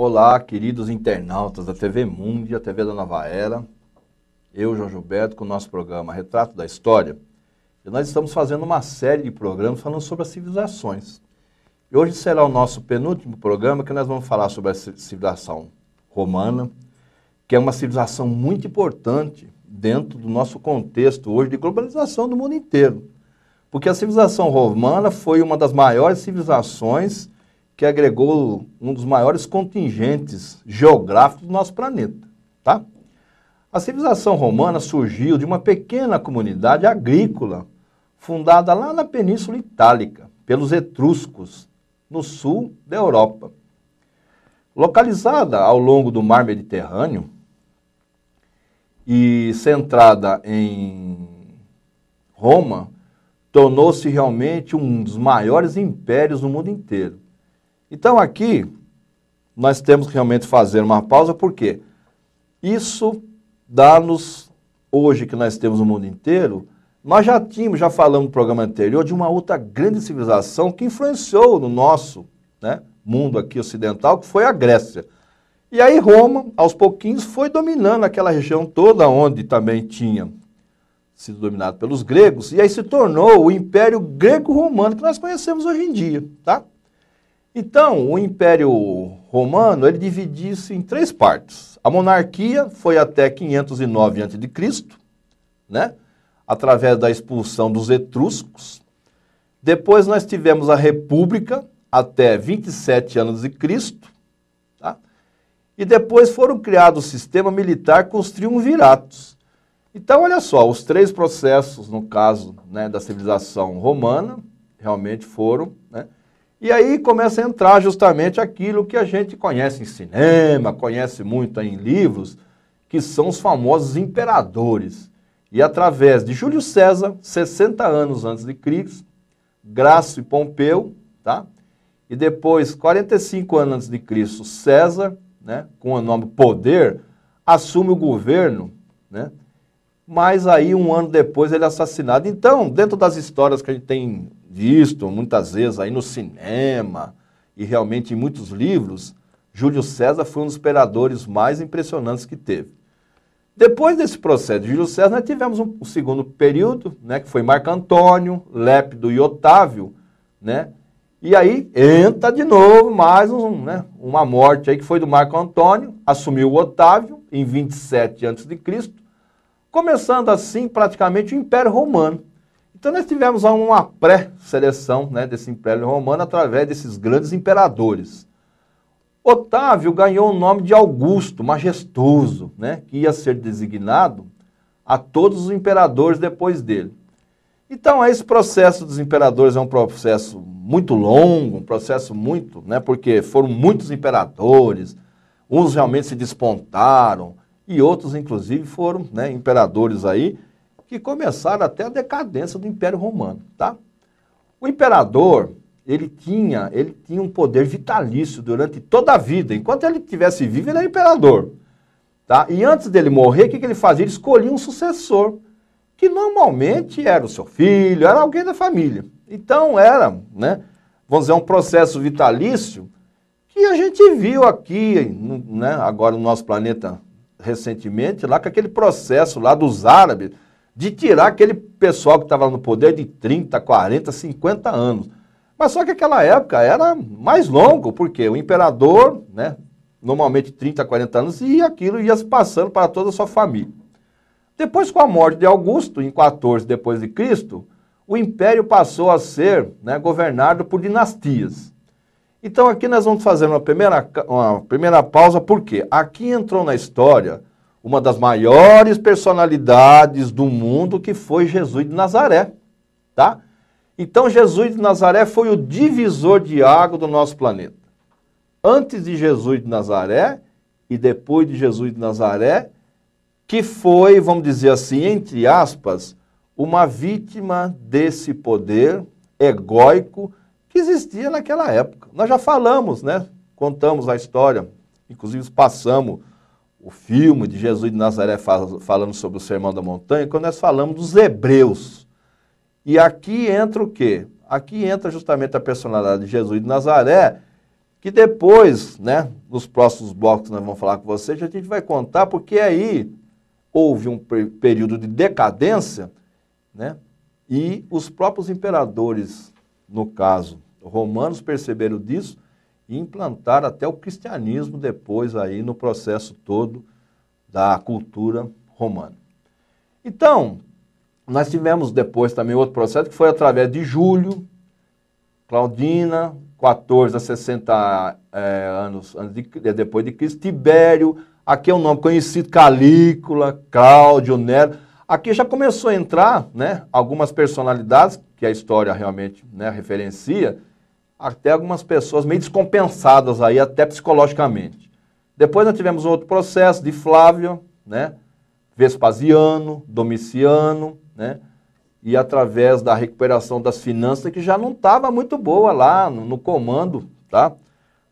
Olá, queridos internautas da TV Mundi, a TV da Nova Era. Eu, João Gilberto, com o nosso programa Retrato da História. E nós estamos fazendo uma série de programas falando sobre as civilizações. E hoje será o nosso penúltimo programa que nós vamos falar sobre a civilização romana, que é uma civilização muito importante dentro do nosso contexto hoje de globalização do mundo inteiro. Porque a civilização romana foi uma das maiores civilizações que agregou um dos maiores contingentes geográficos do nosso planeta, tá? A civilização romana surgiu de uma pequena comunidade agrícola, fundada lá na Península Itálica, pelos etruscos, no sul da Europa. Localizada ao longo do mar Mediterrâneo e centrada em Roma, tornou-se realmente um dos maiores impérios do mundo inteiro. Então aqui, nós temos que realmente fazer uma pausa, porque isso dá-nos, hoje que nós temos o mundo inteiro, nós já falamos no programa anterior de uma outra grande civilização que influenciou no nosso mundo aqui ocidental, que foi a Grécia. E aí Roma, aos pouquinhos, foi dominando aquela região toda, onde também tinha sido dominado pelos gregos, e aí se tornou o Império Greco-Romano, que nós conhecemos hoje em dia, tá? Então, o Império Romano, ele dividia-se em três partes. A monarquia foi até 509 a.C., né? Através da expulsão dos etruscos. Depois nós tivemos a República até 27 a.C., tá? E depois foram criados o sistema militar com os triunviratos. Então, olha só, os três processos, no caso da civilização romana, realmente foram, E aí começa a entrar justamente aquilo que a gente conhece em cinema, conhece muito em livros, que são os famosos imperadores. E através de Júlio César, 60 anos antes de Cristo, Grácio e Pompeu, tá? E depois, 45 anos antes de Cristo, César, com o nome Poder, assume o governo, mas aí um ano depois ele é assassinado. Então, dentro das histórias que a gente tem visto muitas vezes aí no cinema e realmente em muitos livros, Júlio César foi um dos imperadores mais impressionantes que teve. Depois desse processo de Júlio César, nós tivemos o segundo período, que foi Marco Antônio, Lépido e Otávio, E aí entra de novo mais uma morte aí que foi do Marco Antônio, assumiu o Otávio em 27 a.C., começando assim praticamente o Império Romano. Então nós tivemos uma pré-seleção desse Império Romano através desses grandes imperadores. Otávio ganhou o nome de Augusto, majestoso, que ia ser designado a todos os imperadores depois dele. Então esse processo dos imperadores é um processo muito longo, um processo muito, porque foram muitos imperadores, uns realmente se despontaram, e outros, inclusive, foram imperadores aí que começaram até a decadência do Império Romano, tá? O imperador, ele tinha um poder vitalício durante toda a vida. Enquanto ele estivesse vivo, ele era imperador, tá? E antes dele morrer, o que ele fazia? Ele escolhia um sucessor, que normalmente era o seu filho, era alguém da família. Então era, vamos dizer, um processo vitalício que a gente viu aqui, agora no nosso planeta recentemente, lá com aquele processo lá dos árabes, de tirar aquele pessoal que estava no poder de 30, 40, 50 anos. Mas só que aquela época era mais longo, porque o imperador, normalmente 30, 40 anos, e aquilo ia se passando para toda a sua família. Depois, com a morte de Augusto, em 14 depois de Cristo, o império passou a ser governado por dinastias. Então aqui nós vamos fazer uma primeira pausa, porque aqui entrou na história uma das maiores personalidades do mundo, que foi Jesus de Nazaré, tá? Então Jesus de Nazaré foi o divisor de água do nosso planeta. Antes de Jesus de Nazaré e depois de Jesus de Nazaré, que foi, vamos dizer assim, entre aspas, uma vítima desse poder egóico que existia naquela época. Nós já falamos, contamos a história, inclusive passamos o filme de Jesus de Nazaré falando sobre o Sermão da Montanha, quando nós falamos dos hebreus. E aqui entra o quê? Aqui entra justamente a personalidade de Jesus de Nazaré, que depois, né, nos próximos blocos que nós vamos falar com vocês, a gente vai contar, porque aí houve um período de decadência, né, e os próprios imperadores, no caso, romanos, perceberam disso e implantaram até o cristianismo depois aí no processo todo da cultura romana. Então, nós tivemos depois também outro processo que foi através de Júlio, Claudina, 14 a 60 anos depois de Cristo, Tibério, aqui é um nome conhecido, Calígula, Cláudio, Nero. Aqui já começou a entrar, né, algumas personalidades, que a história realmente, né, referencia, até algumas pessoas meio descompensadas aí, até psicologicamente. Depois nós tivemos outro processo de Flávio, né, Vespasiano, Domiciano, né, e através da recuperação das finanças, que já não estava muito boa lá no comando, tá,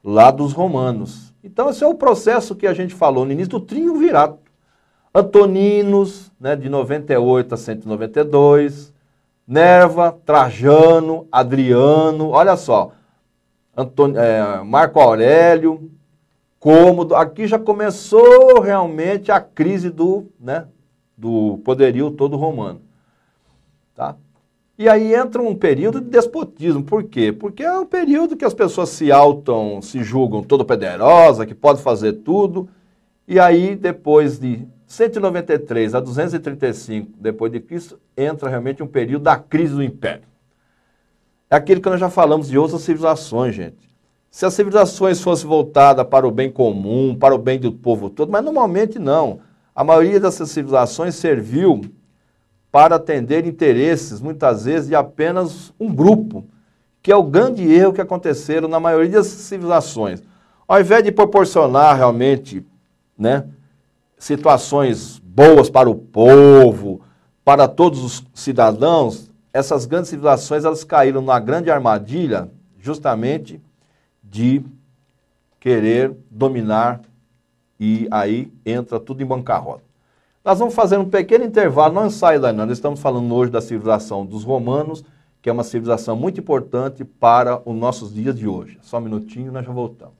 lá dos romanos. Então esse é o processo que a gente falou no início do triunvirato. Antoninos, né, de 98 a 192, Nerva, Trajano, Adriano, olha só, Marco Aurélio, Cômodo, aqui já começou realmente a crise do poderio todo romano. Tá? E aí entra um período de despotismo. Por quê? Porque é um período que as pessoas se julgam todo poderosa, que pode fazer tudo, e aí depois de 193 a 235 depois de Cristo, entra realmente um período da crise do império. É aquilo que nós já falamos de outras civilizações, gente. Se as civilizações fossem voltadas para o bem comum, para o bem do povo todo, mas normalmente não. A maioria dessas civilizações serviu para atender interesses, muitas vezes, de apenas um grupo, que é o grande erro que aconteceram na maioria das civilizações. Ao invés de proporcionar realmente, né, situações boas para o povo, para todos os cidadãos, essas grandes civilizações elas caíram na grande armadilha justamente de querer dominar e aí entra tudo em bancarrota. Nós vamos fazer um pequeno intervalo, não sai daí não, nós estamos falando hoje da civilização dos romanos, que é uma civilização muito importante para os nossos dias de hoje. Só um minutinho, nós já voltamos.